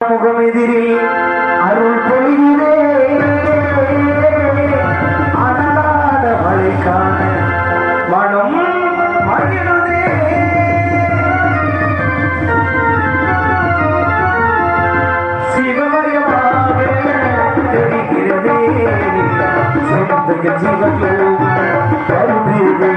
முகமெதிரில் அருள் பொழிகிறே அனலாத மழைக்கான மனம் மகிழுதே. சிவமயமாக தெரிகிறதே சொந்த ஜீவஜோக கருதுதே.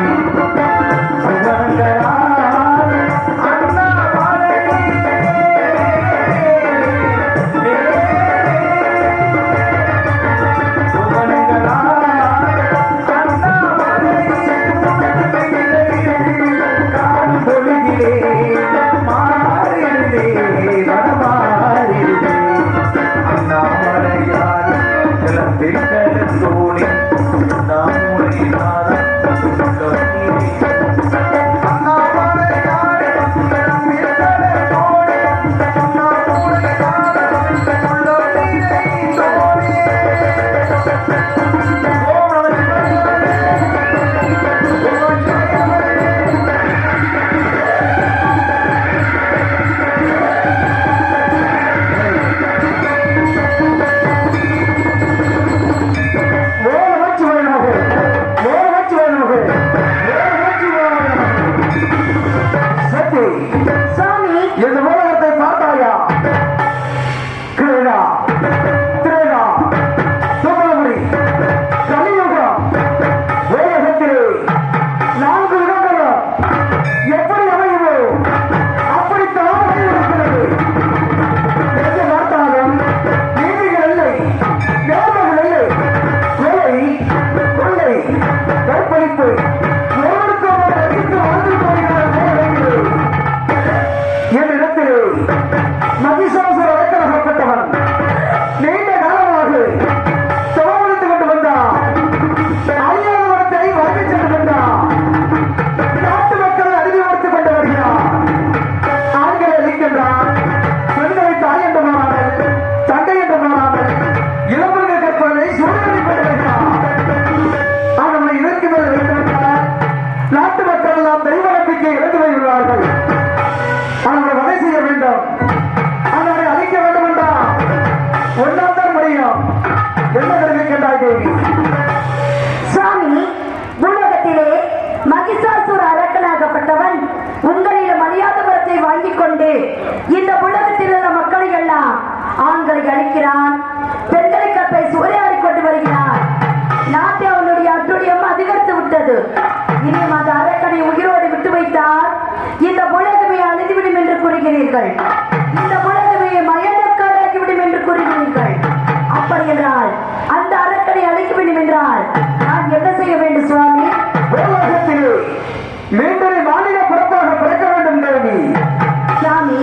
சாமி, பூலோகத்திலே மகிஷாசுர அரக்கனாகப்பட்டவன் உங்களிடம் மரியாத வரத்தை வாங்கிக் கொண்டு இந்த உலகத்தில் உள்ள மக்களை எல்லாம் ஆண்களை அழிக்கிறான், பெண்களை கற்பை சூறையாடி கொண்டு வருகிறான். நாட்டை அவனுடைய அட்டுழியம் அதிகரித்து விட்டது. இனியும் அந்த அரக்கனை உயிரோடு விட்டு வைத்தால் இந்த உலகமே அழிந்துவிடும் என்று கூறுகிறீர்கள். இந்த உலகமே மயனக்காராகிவிடும் என்று கூறுகிறீர்கள். அப்படி என்றால் அந்த அரக்கனை அழைக்க வேண்டும் என்றால் நான் என்ன செய்ய வேண்டும் சுவாமி? மீண்டும் மாநில பிறப்பாக பிறக்க வேண்டும் தேவி. சாமி,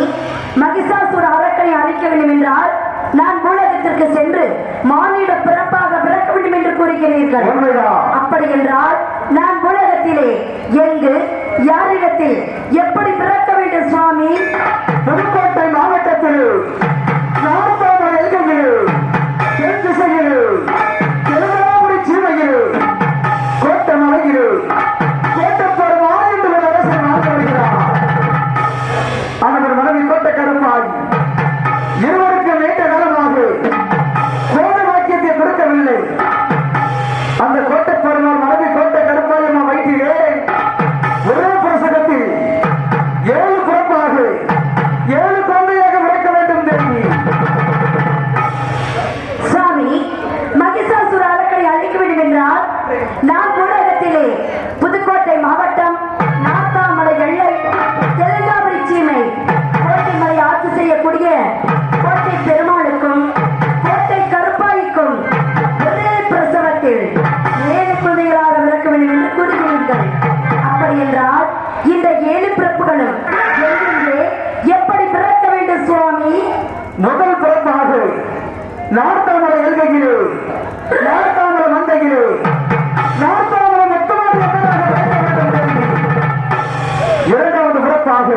மகிஷாசுர அரக்கனை அழிக்க வேண்டும் என்றால் நான் பூலகத்திற்கு சென்று மாநில பிறப்பாக பிறக்க வேண்டும் என்று கூறுகிறீர்கள். அப்படி என்றால் நான் பூலகத்திலே எங்கு யாரிடத்தில் எப்படி பிறக்க வேண்டும் சுவாமி? புதுக்கோட்டை மாவட்டத்தில் இருவருக்கு நீண்ட காலமாக கோட்டை வாக்கியத்தை கொடுக்கவில்லை. அந்த கோட்டை பெருமாள் மனைவி கோட்டை கருப்பாயம்மா வயிற்றிலே ஒரே பிரசகத்தில் 7 பிறப்பாக 7 குழந்தையாக பிறக்க வேண்டும் தேவி. சாமி, மகிஷாசுர அரக்கனை அழிக்க வேண்டும் என்றால் நான் உலகத்திலே புதுக்கோட்டை மாவட்டம் நாத்தாமலை எல்லை தெலுங்காபுரி சீமை கோட்டை மலை ஆட்சி செய்யக்கூடிய கோட்டை பெருமாளுக்கும் கோட்டை கருப்பாய்க்கும் ஒரே பிரசவத்தில் 7 குழந்தைகளாக பிறக்க வேண்டும் என்று கூறுகிறீர்கள். அப்படி என்றால் இந்த 7 பிறப்புகளும் எங்கிருந்தே எப்படி பிறக்க வேண்டும் சுவாமி? முதல் பிறப்பாக நார்த்தாமலை எல்கையிலே நார்த்தாமலை மந்தையிலே நார்த்தாமலை மொத்தமாக இரண்டாவது பிறப்பாக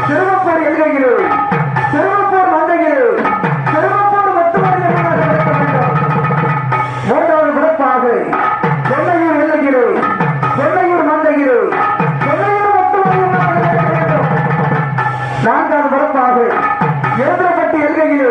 திருவப்பூர் எல்கையிலே திருவப்பூர் மந்தையிலே திருவப்பூர் மொத்தமாக மூன்றாவது பிறப்பாக சென்னையூர் எல்லையிலே சென்னையூர் மந்தையிலே சென்னையூர் மொத்தமாக நான்காவது பிறப்பாக எழுதப்பட்டு எல்கையிலே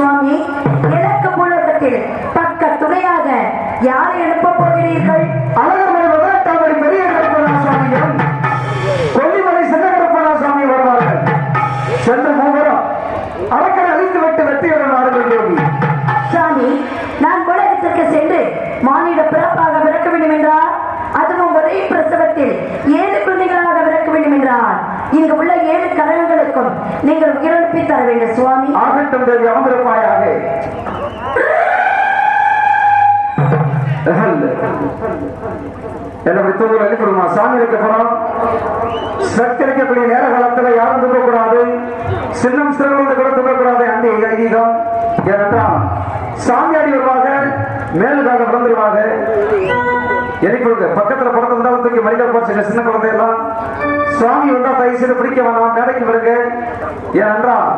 சுவாமி, எனக்கு பூலோகத்தில் பக்க துணையாக யாரை அனுப்ப போகிறீர்கள்? அழகமலை முதலாட்டாமரை பெரிய கருப்பண்ணா சுவாமியும் கொல்லிமலை சின்ன கருப்பண்ணா சுவாமி வருவார்கள். சென்று மூவரும் அரக்கனை அழித்துவிட்டு வெற்றியுடன் வாருங்கள் தேவி. சாமி, நான் உலகத்திற்கு சென்று மானிட பிறப்பாக பிறக்க வேண்டும் என்றால், அதுவும் ஒரே பிரசவத்தில் 7 குழந்தைகளாக பிறக்க வேண்டும் என்றால், இங்கு உள்ள 7 கரங்களுக்கும் நீங்கள் உயிரிழப்பி தர வேண்டும் சுவாமி. ஆகட்டும் தேவி, அமர்ந்திருப்பாயாக. என்னுடைய தூங்கல் அளிக்கணுமா? சாமி வைக்கப்படும் சக்தி அளிக்கக்கூடிய நேர காலத்தில் யாரும் தூங்கக்கூடாது, சின்னம் சிறுவர்கள் கூட தூங்கக்கூடாது. அந்த ஐதீகம் ஏனென்றால் சாமியாடி வருவாங்க, மேலுக்காக பிறந்துருவாங்க. எனக்கு பக்கத்துல பிறந்திருந்தாலும் தூக்கி மனித போச்சுங்க சின்ன குழந்தையெல்லாம். சுவாமி வந்தா தயவு செய்து பிடிக்க வேணாம், மேடைக்கு பிறகு. ஏனென்றால்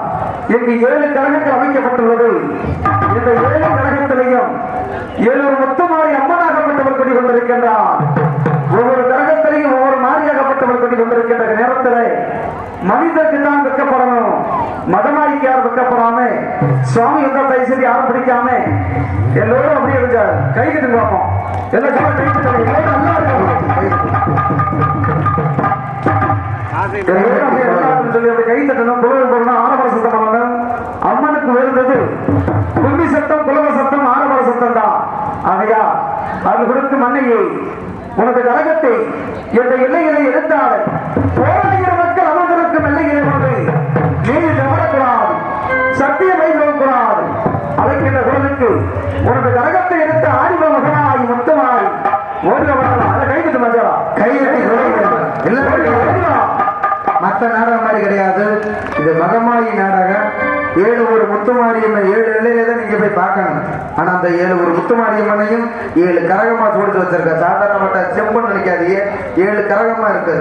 இங்கு 7 கழகங்கள் அமைக்கப்பட்டுள்ளது. இந்த 7 கழகத்திலையும் 7 முத்துமாரி அம்மனாகப்பட்டவர் கொண்டு கொண்டிருக்கின்றார். ஒவ்வொரு கழகத்திலையும் ஒவ்வொரு மாரியாகப்பட்டவர் கொண்டு கொண்டிருக்கின்ற நேரத்தில் மனிதருக்கு தான் வைக்கப்படணும், மதமாரிக்கு யாரும் வைக்கப்படாம சுவாமி வந்தா தயவு செய்து யாரும் பிடிக்காம எல்லோரும் அப்படியே கொஞ்சம் கை கட்டி பார்ப்போம். எல்லாம் கை கை தட்டணும், குலவை போடணும், ஆரம்பர சத்தம் பண்ணணும். அம்மனுக்கு உயர்ந்தது கும்பி சத்தம், குலவ சத்தம், ஆரம்பர சத்தம் தான். ஆகையா அது கொடுத்து மண்ணையை உனது கழகத்தை என்ற எல்லைகளை எடுத்தால் போராடுகிற மக்கள் அமர்ந்திருக்கும் எல்லைகளை ஒன்று நீதி தவறக்கூடாது, சத்தியம் வைக்கக்கூடாது. அழைக்கின்ற குரலுக்கு உனது கழகத்தை எடுத்து ஆடிவ மகனாய் முத்தமாய் ஓடுக வரலாம். அதை கைது மஜா கையெட்டி மற்ற நாடகம் மாதிரி கிடையாது. இது மகமாயி நாடகம். 7 ஒரு முத்துமாரியம்மன் 7 எல்லையில தான் நீங்க போய் பார்க்கணும். ஆனா அந்த 7 ஒரு முத்துமாரியம்மனையும் 7 கரகமா சோடிச்சு வச்சிருக்க. சாதாரணப்பட்ட செம்பன் நினைக்காதீங்க, 7 கரகமா இருக்கு.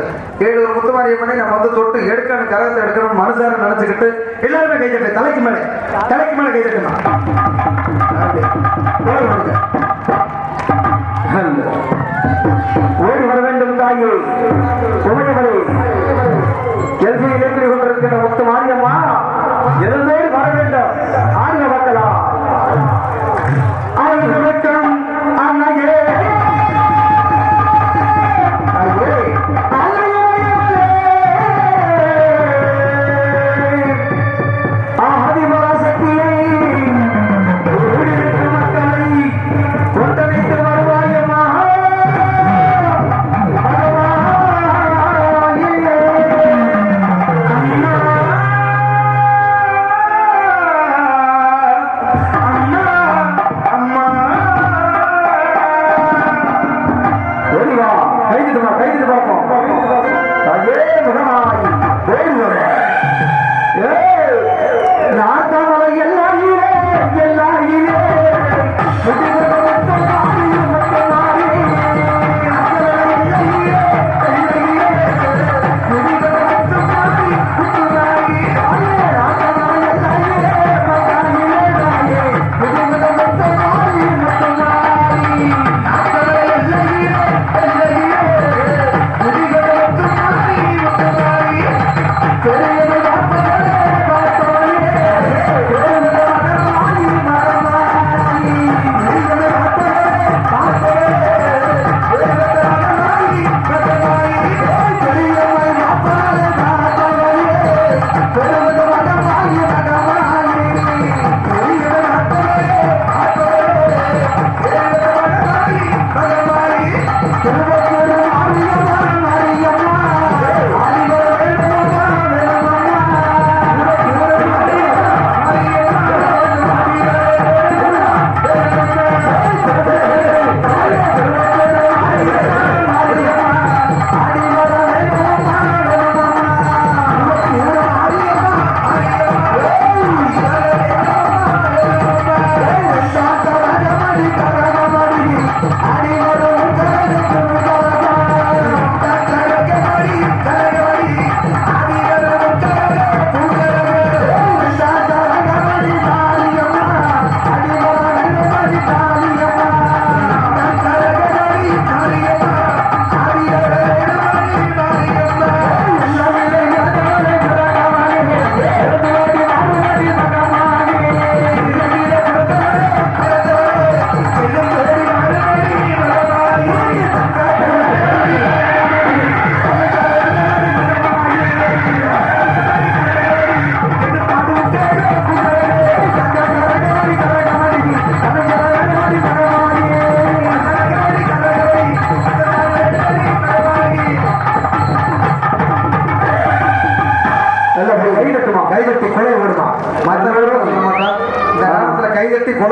7 ஒரு முத்துமாரியம்மனை நம்ம வந்து தொட்டு எடுக்கணும், கரகத்தை எடுக்கணும் மனசார நினைச்சுக்கிட்டு எல்லாருமே கை தட்டு, தலைக்கு மேலே கை தட்டணும். ஓடி வர வேண்டும் தாயே, உமையவரே, எல்பியில் எப்படி கொண்டிருக்கின்ற முத்து மாரியம்மா இருந்தோடு வர வேண்டும். ஆடுக பார்க்கலாம். ஆடுக வட்டம் அன்னையே ஆதிபராசக்தியை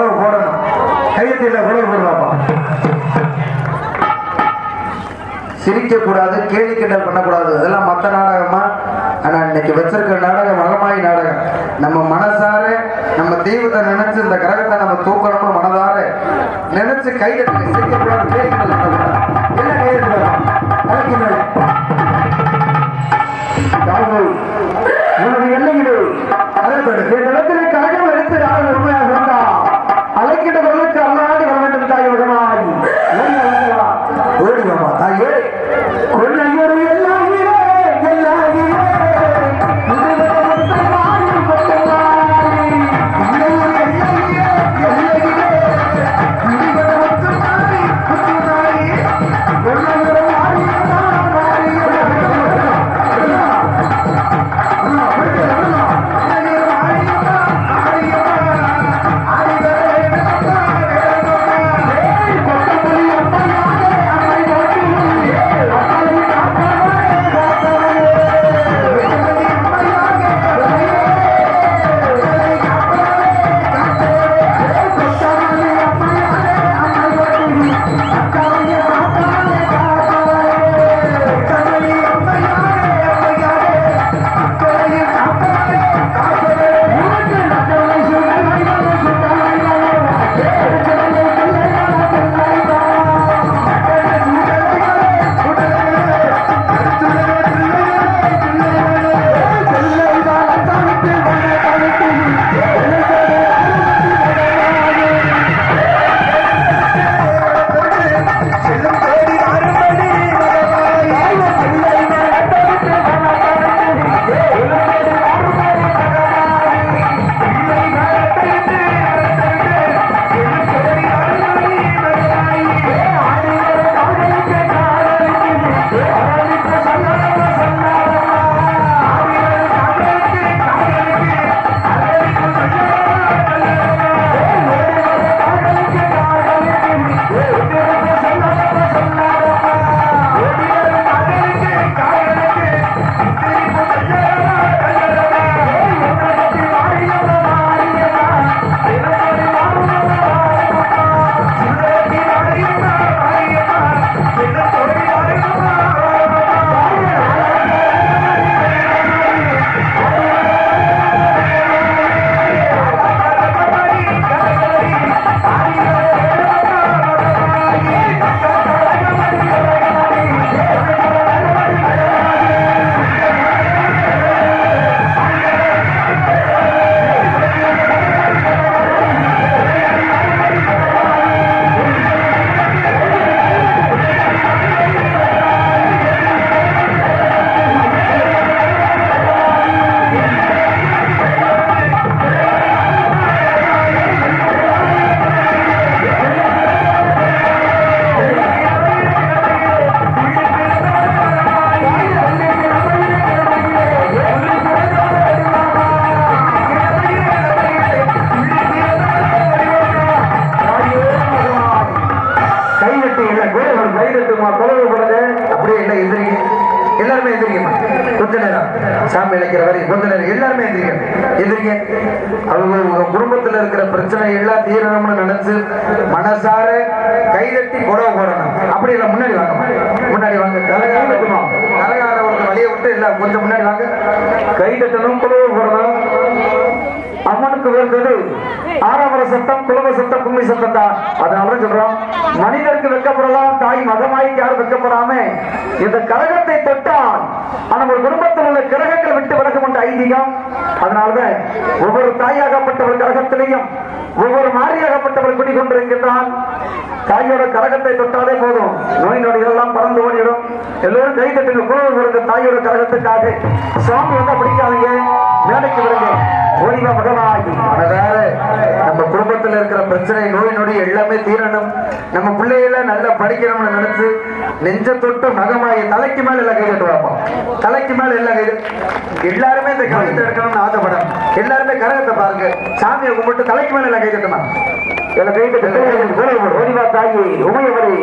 குழவு போடணும். கையெழுத்தில குழவு போடுவாப்பா. சிரிக்க கூடாது, கேலி கிண்டல் பண்ணக்கூடாது. அதெல்லாம் மற்ற நாடகமா? ஆனா இன்னைக்கு வச்சிருக்கிற நாடகம் மகமாயி நாடகம். நம்ம மனசார நம்ம தெய்வத்தை நினைச்சு இந்த கிரகத்தை நம்ம தூக்கணும்னு மனதார நினைச்சு கைதட்டி சிரிக்க கூடாது, கேலி கிண்டல் பண்ணக்கூடாது. என்ன கையெழுத்து வேணும்? உன்னுடைய எல்லையிடு இடத்திலே கழகம் எடுத்து யாரும் உண்மையாக இருந்தா அழைக்கின்றவர்களுக்கு அல்லாடி வர வேண்டும். தாய் மகமாய் ஓடிவாமா தாயே கொள்ளையொரு எல்லாகிற எல்லாகிற எல்லாருமே எந்திரிக்க கொஞ்ச நேரம் சாமி இழைக்கிற வரை கொஞ்ச நேரம் எல்லாருமே எந்திரிக்க அவங்க குடும்பத்துல இருக்கிற பிரச்சனை எல்லாம் தீரணும்னு நினைச்சு மனசார கைதட்டி புடவை போடணும். அப்படி இல்லை, முன்னாடி வாங்க கலகார இருக்கணும். கலகார ஒரு வழியை விட்டு இல்லை, கொஞ்சம் முன்னாடி வாங்க. கைதட்டணும், புடவை போடணும். அம்மனுக்கு வேண்டது ஆறாவர சட்டம், குலவ சட்டம், கும்மி சட்டம் தான். அதனாலதான் சொல்றோம், மனிதருக்கு வெக்கப்படலாம், தாய் மகமாய்க்கு யாரும் வெக்கப்படாம இந்த கரகத்தை தொட்டால் நம்ம குடும்பத்தில் உள்ள கிரகங்கள் விட்டு விலகும் என்ற ஐதீகம். அதனாலதான் ஒவ்வொரு தாயாகப்பட்டவர் கரகத்திலையும் ஒவ்வொரு மாறியாகப்பட்டவர் குடிக்கொண்டிருக்கின்றான். தாயோட கரகத்தை தொட்டாலே போதும், நோய் நொடிகள் எல்லாம் பறந்து ஓடிடும். எல்லோரும் கை தட்டுங்க, குழுவு விடுங்க. தாயோட கரகத்துக்காக சுவாமி வந்தா பிடிக்காதீங்க, மேடைக்கு விடுங்க. ஓடிவா மகனாகி மனதார நம்ம குடும்பத்தில் இருக்கிற பிரச்சனை நோய் நொடி எல்லாமே தீரணும், நம்ம பிள்ளைகள நல்லா படிக்கணும்னு நினைச்சு நெஞ்ச தொட்டு மகமாயி தலைக்கு மேல எல்லாம் கை தட்டுவாப்போம். தலைக்கு மேல எல்லாம் கை எல்லாருமே இந்த கரகத்தை எடுக்கணும்னு ஆசைப்படும். எல்லாருமே கரகத்தை பாருங்க, சாமியை கும்பிட்டு தலைக்கு மேல எல்லாம் கை தட்டுமா. எல்லாம் கை தட்டு ஓடிவா தாயி உமையவரே.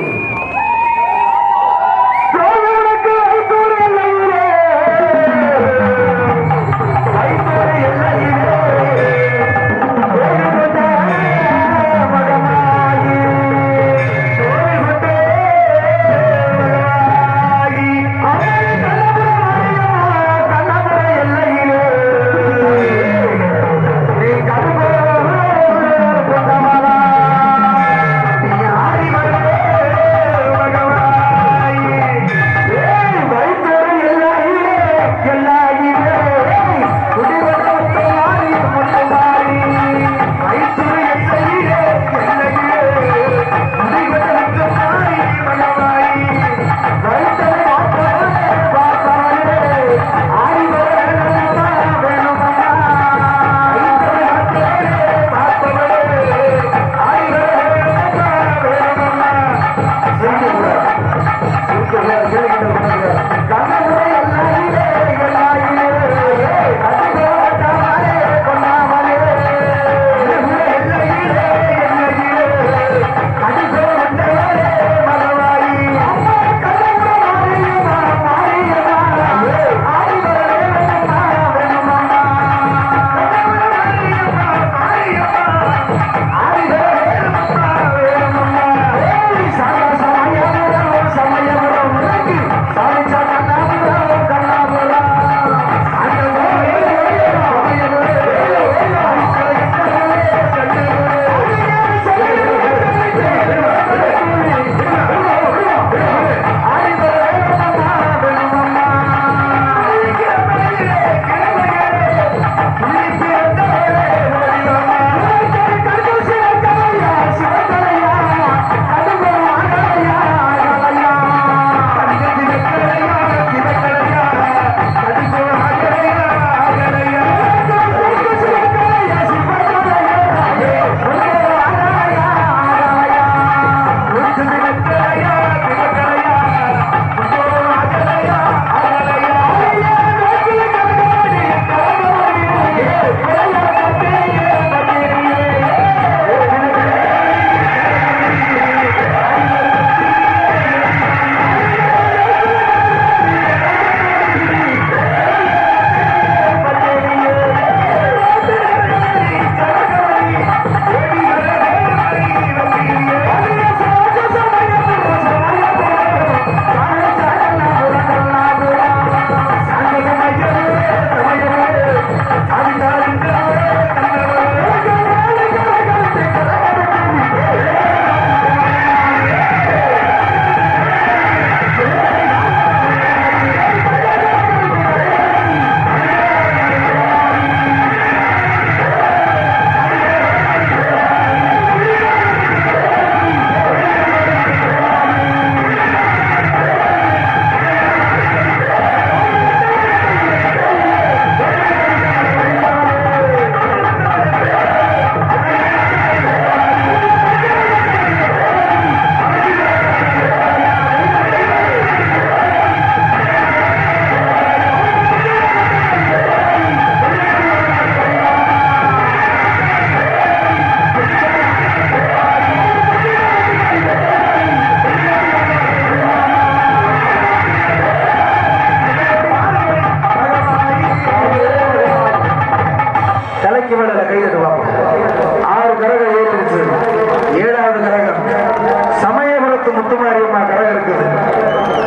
இருக்குது.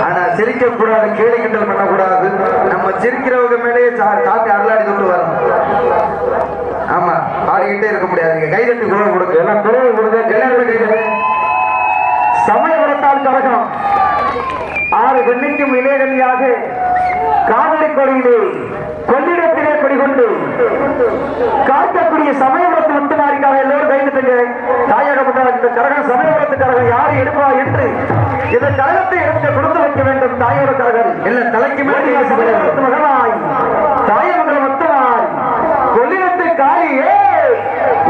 ஆனா சிரிக்க கூடாது, கேலி கிண்டல் பண்ணக்கூடாது. நம்ம சிரிக்கிறவங்க மேலேயே சாத்தி அருளாடி கொண்டு வரணும். ஆமா, ஆடிக்கிட்டே இருக்க முடியாது. நீங்க கைதட்டி குரல் கொடுங்க, எல்லாம் குரல் கொடுங்க, எல்லாருமே கைதட்டு. சமயபுரத்தால் கழகம் 6 பெண்ணுக்கும் இளையகனியாக காதலி கொடியிலே கொள்ளிடத்திலே கொடிகொண்டு காக்கக்கூடிய சமயபுரத்து முத்துமாரிக்காக எல்லோரும் கைதுட்டுங்க. தாயகப்பட்ட இந்த கழகம் சமயபுரத்து கழகம் யாரு எடுப்பா என்று இந்த கழகத்தை எடுத்து கொடுத்து வைக்க வேண்டும். தாயோட கழகம் இல்ல தலைக்கு மேலே சமயபுரத்து மகனாய் தாயமங்கலம் முத்துமாய் கொள்ளிடத்து காரியே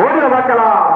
ஓடிய பார்க்கலாம்.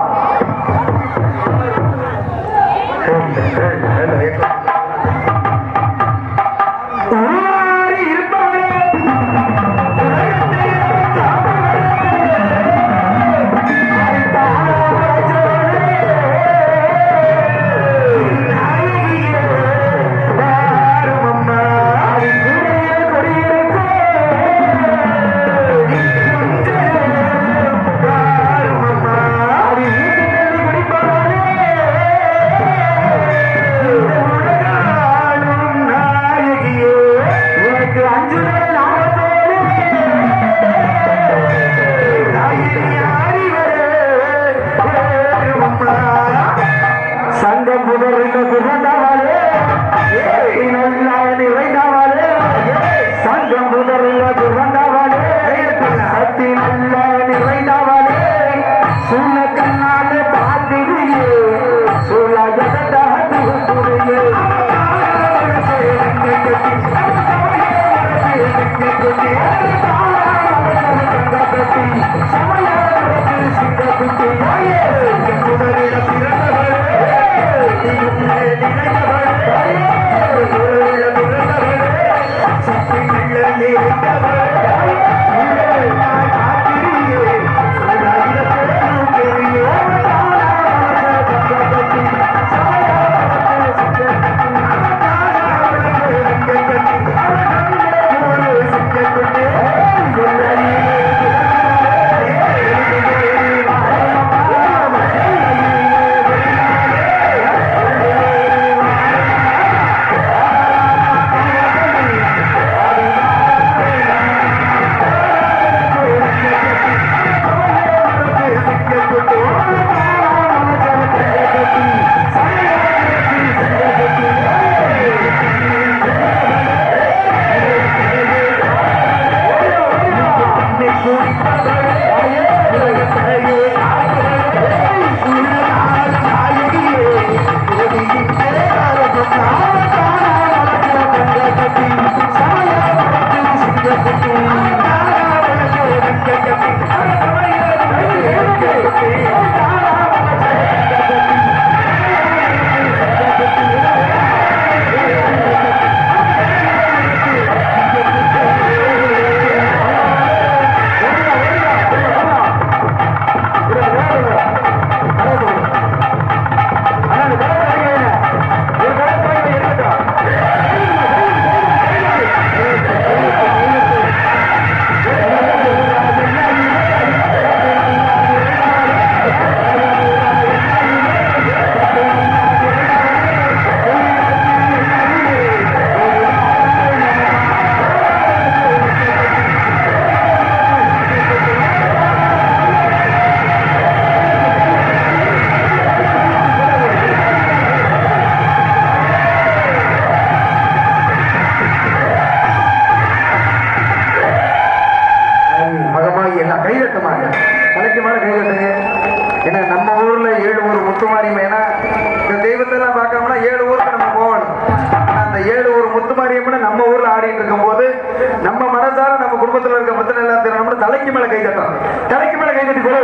தலைக்கு மேல கை தட்டான். தலைக்கு மேல கை தட்டி கூட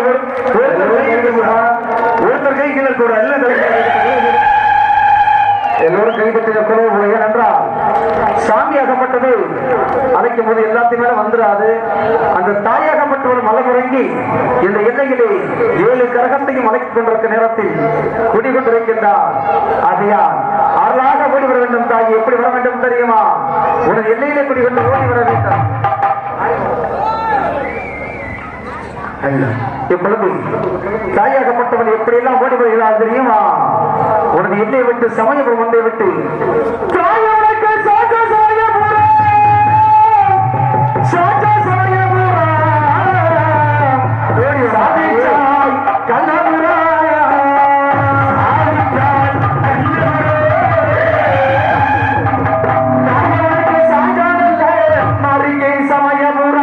ஒருத்தர் கை கீழே கூட எல்லோரும் கை தட்டின குறவு. ஏனென்றால் சாமியாகப்பட்டது அழைக்கும் போது எல்லாத்தையும் மேல வந்துடாது. அந்த தாயாகப்பட்டவர் மலமுறங்கி இந்த எல்லையிலே 7 கரகத்தையும் அழைத்துக் கொண்டிருக்க நேரத்தில் குடிகொண்டிருக்கின்றார். அதையால் அருளாக ஓடி வர வேண்டும். தாய் எப்படி வர வேண்டும் தெரியுமா? உனது எல்லையிலே குடிகொண்டு ஓடி வர வேண்டும். இப்பொழுது தாயாகப்பட்டவன் எப்படியெல்லாம் ஓடி வருகிறார் தெரியுமா? உனது என்னை விட்டு சமயபுரம் ஒன்றை விட்டு தாயவனுக்கு சாஜ சமயபுரம் சாஜ சமயபுரம் ஓடி சாதிச்சாய் கண்ணபுராய சாதிச்சாய் தாயவனுக்கு சாஜானல்ல மாளிகை சமயபுரம்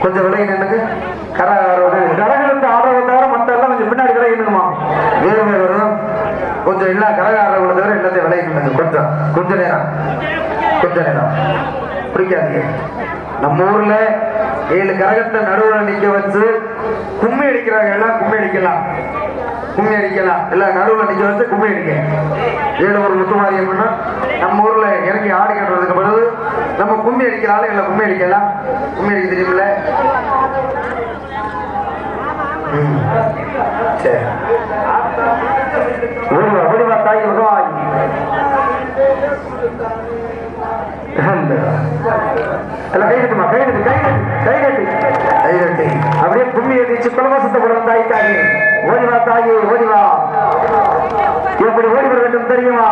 கொஞ்சம் விலகி நின்னுங்க. கரகத்தை ஆடுறத தவிர மற்ற எல்லாம் கொஞ்சம் பின்னாடி விலகி நின்னுமா வேறுமை வரும். கொஞ்சம் இல்ல கரகாரங்களை தவிர எல்லாத்தையும் விலகி நின்னுங்க. கொஞ்ச நேரம் பிடிக்காதீங்க. நம்ம ஊர்ல 7 கரகத்தை நடுவில் நிக்க வச்சு கும்மி அடிக்கிறாங்க. எல்லாம் கும்மி அடிக்கலாம் எல்லாம் நடுவில் நிக்க வச்சு கும்மி அடிக்க 7 ஒரு முத்துமாரியம்னா நம்ம ஊர்ல இறங்கி ஆடி கட்டுறதுக்கு பிறகு நம்ம கும்மி அடிக்கிறாலும் எல்லாம் கும்மி அடிக்கலாம். கும்மி அடிக்க தெரியுமில்ல? சரி ஓடிவா தாய் வருவாய். எல்லாம் கைகட்டுமா கைகட்டி அப்படியே கும்மி அடிச்சு குலவாசத்தை போடுற தாய் தாயி ஓடிவா தாயி ஓடிவா. எப்படி ஓடி வர வேண்டும் தெரியுமா?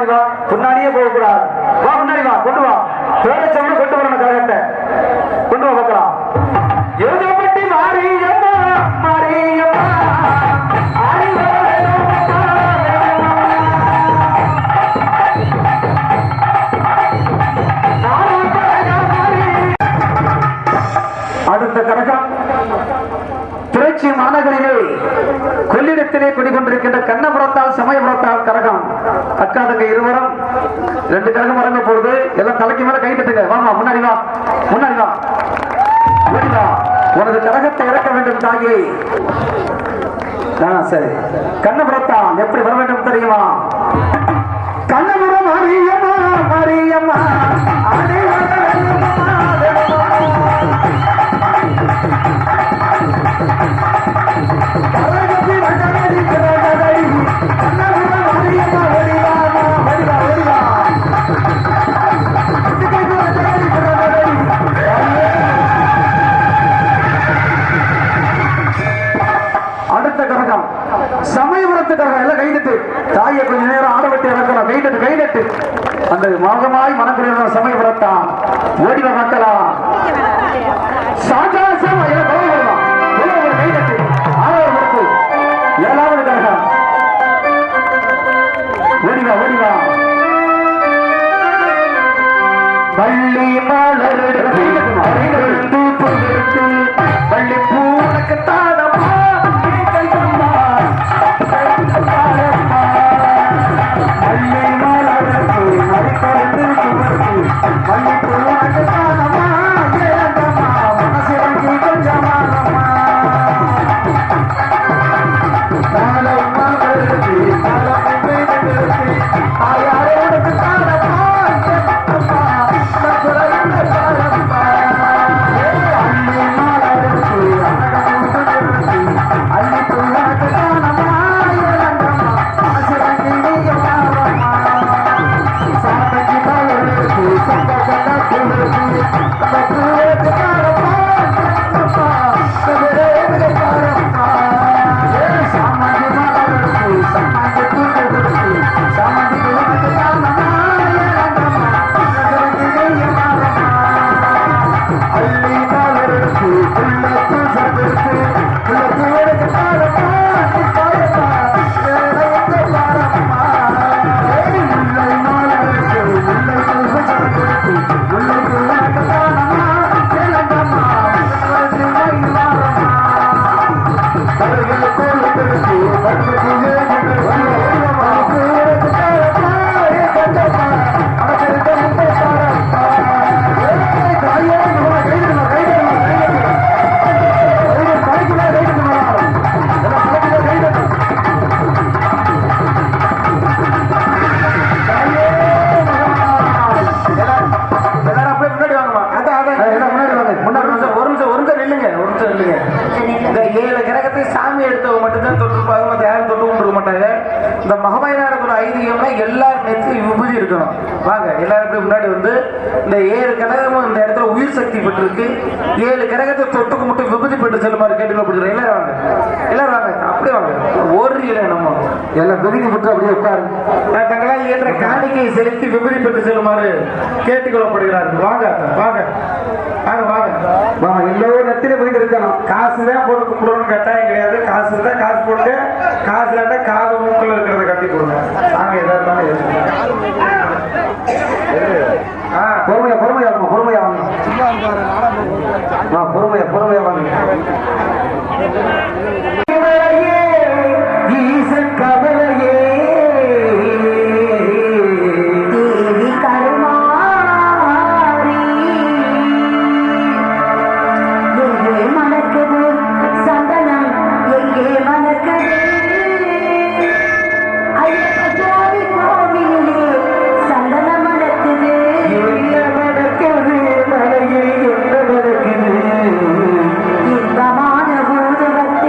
முன்னாடி வா, பின்னாடியே போக கூடாது. வா முன்னாடி வா, கொண்டு வா. பேரை சொல்லி கொண்டு வரணும் கழகத்தை. கொண்டு வா பார்க்கலாம். எழுதப்பட்டி மாரியம்மா மாரியம்மா அடுத்த கழகம் திருச்சி மாநகரிலே கொள்ளிடத்திலே குடிகொண்டிருக்கின்ற கண்ணபுரத்தால் சமயபுரத்தால் கழகம். அக்கா தங்க இருவரும் 2 கழகம் இறங்க போகுது. எல்லாம் தலைக்கு மேல கை தட்டுங்க. வாமா முன்னாடி வா, முன்னாடி வா, முன்னாடி வா. உனது கழகத்தை இறக்க வேண்டும் தாயே. சரி, கண்ணபுரத்தால் எப்படி வர வேண்டும் தெரியுமா? கண்ணபுரம் மாரியம்மா மாரியம்மா அடுத்த கழகம் சமயபுரத்து கழகம். எல்லாம் கைதட்டு தாயை கொஞ்ச நேரம் ஆடவட்டி இறக்கலாம். கைதட்டு கைதட்டு. அந்த மகமாய் மனக்குறையான சமயபுரத்தான் ஓடிவ மக்களா சாஜாசம் கைதட்டு. 6வது 7வது கழகம் ஓடிவா ஓடிவா. பள்ளி மலரெடுத்து பள்ளி பூனுக்கு தானமா பள்ளி மலரெடுத்து மறிக்கொண்டு பள்ளி பூனுக்கு தானமா மனசிறங்கி கொஞ்சமானமா காலை மலரெடுத்து தாயாரோடு தானமா சாமி எடுத்தவங்க மட்டும்தான் தொட்டிருப்பாங்க. மற்ற யாரும் தொட்டு கொண்டு மாட்டாங்க. இந்த மகமையானோட ஐதீகம்னா எல்லாரும் நெத்திலும் விபூதி இருக்கணும். வாங்க எல்லாரும் எப்படி முன்னாடி வந்து இந்த 7 கிரகமும் இந்த இடத்துல உயிர் சக்தி பெற்றிருக்கு. 7 கிரகத்தை தொட்டுக்கு மட்டும் விபூதி பெற்று செல்லுமாறு கேட்டுக்கொள்ள. எல்லாரும் வாங்க, எல்லாரும் வாங்க, அப்படியே வாங்க. ஓடுறீங்களே நம்ம எல்லாம் விபூதி பெற்று அப்படியே உட்காரு. தங்களால் ஏற்ற காணிக்கையை செலுத்தி விபூதி பெற்று செல்லுமாறு கேட்டுக்கொள்ளப்படுகிறார்கள். வாங்க வாங்க வாங்க வாங்க வாங்க. எல்லோரும் நெத்தில விபூதி இருக்கணும். காசு தான் போட்டு கும்பிடணும் கட்டாயம் கிடையாது. காசு இருந்தால் காசு போடுங்க, காசு இல்லாட்டா காது மூக்கில் இருக்கிறத கட்டி கொடுங்க. நாங்கள் எதாவது பொறுமையா பொறுமையா வாங்க, பொறுமையா வாங்க, பொறுமையா பொறுமையா வாங்க. ஈசன் கவலையே இன்பமான பூதவத்தை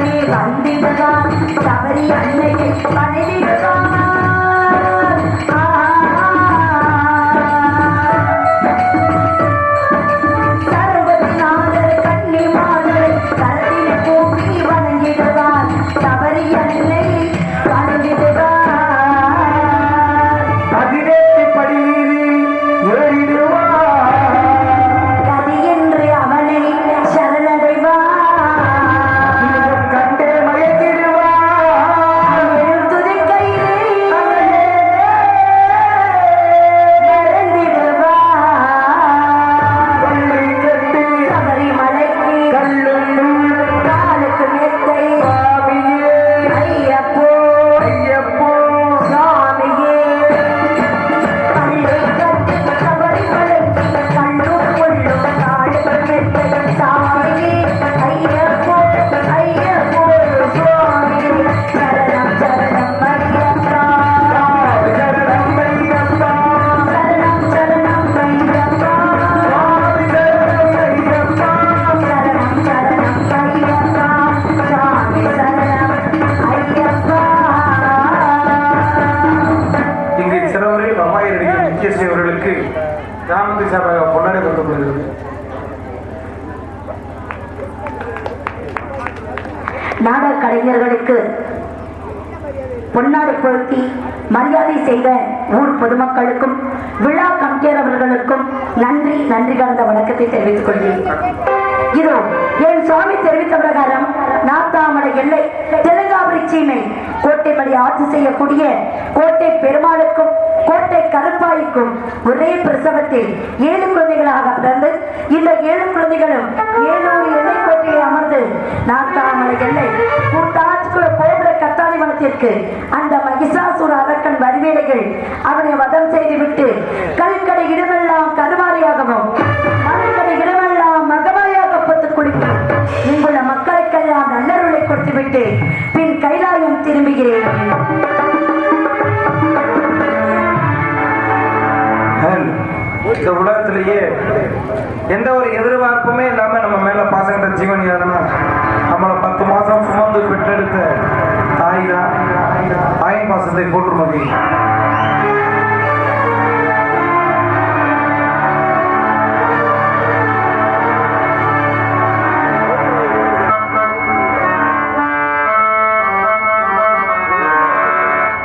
உடனே வந்திடுவான் தவறி அன்னையை மனைவிடுவான் நாடக கலைஞர்களுக்கு பொன்னாடை பொருத்தி மரியாதை செய்த ஊர் பொதுமக்களுக்கும் விழா கமிட்டியர் அவர்களுக்கும் நன்றி கலந்த வணக்கத்தை தெரிவித்துக் கொள்கிறேன். இதோ என் சுவாமி தெரிவித்த பிரகாரம் நாத்தாமலை எல்லை தெலுங்காபுரி சீமை கோட்டைப்படி ஆட்சி செய்யக்கூடிய கோட்டை பெருமாளுக்கும் கோட்டை கருப்பாய்க்கும் ஒரே பிரசவத்தில் 7 குழந்தைகளாக பிறந்து இந்த 7 குழந்தைகளும் 700 எல்லை கோட்டையை அமர்ந்து நாத்தாமலை எல்லை கூட்டாட்சிக்குள்ள கோபுர கத்தாதி வனத்திற்கு அந்த மகிஷாசுர அரக்கன் வரிவேலைகள் அவனை வதம் செய்துவிட்டு கல்கடை இடமெல்லாம் கருமாரியாகவும் மறுக்கடை இடமெல்லாம் மகமாயாக பொத்துக் குடிக்கும் இங்குள்ள மக்களுக்கெல்லாம் நல்லருளை கொடுத்துவிட்டு பின் கைலாயம் திரும்புகிறேன். இந்த உலகத்திலேயே எந்த ஒரு எதிர்பார்ப்புமே இல்லாம நம்ம மேல பாசங்கிற ஜீவன் யாருன்னா நம்மளை 10 மாசம் சுமந்து பெற்றெடுத்த தாய் தான். தாயின் பாசத்தை போற்றுமதி.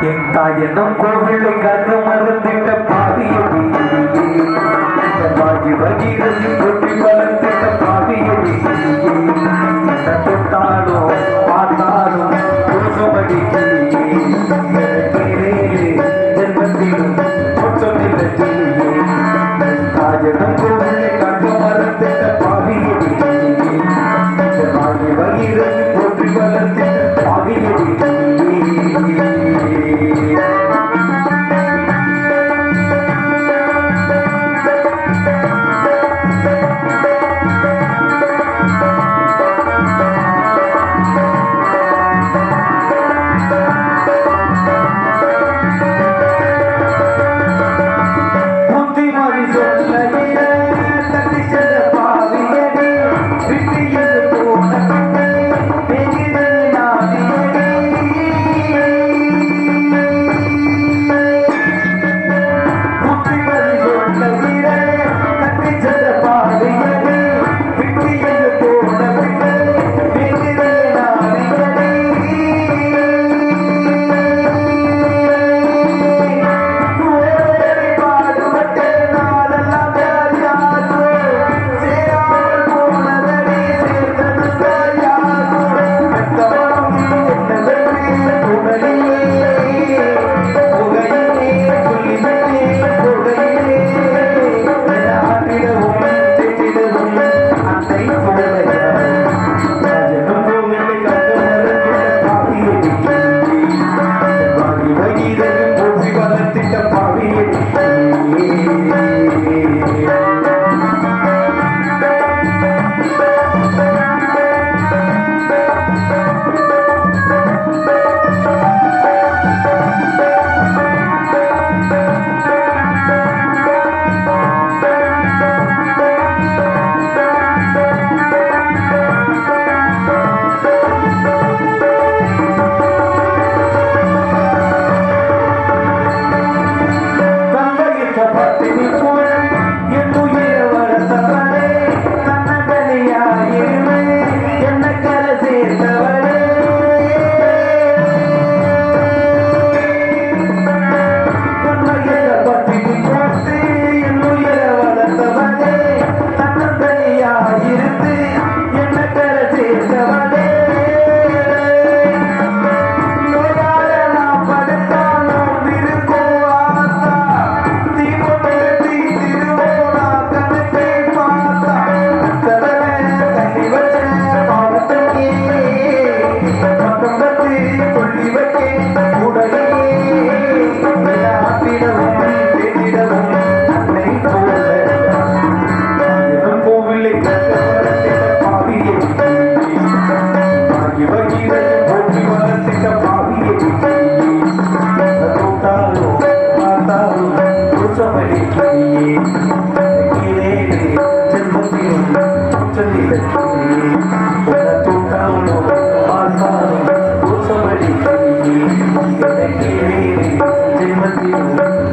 என் தாய் என்னும் கோவிலை கண்டு மறந்திட்ட பாவியடி பாகி வகிரதி கொட்டி வளர்த்திட்ட பாவியடி தொட்டாலும் பார்த்தாலும் புருஷபடி ஜென்மத்திலும் சொன்னில்லை தாய் என்னும் கோவிலை கண்டு மறந்திட்ட பாவியடி பாகி வகிரதி கொட்டி வளர்த்திட்ட பாவியடி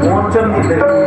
மோட்சம் இல்லை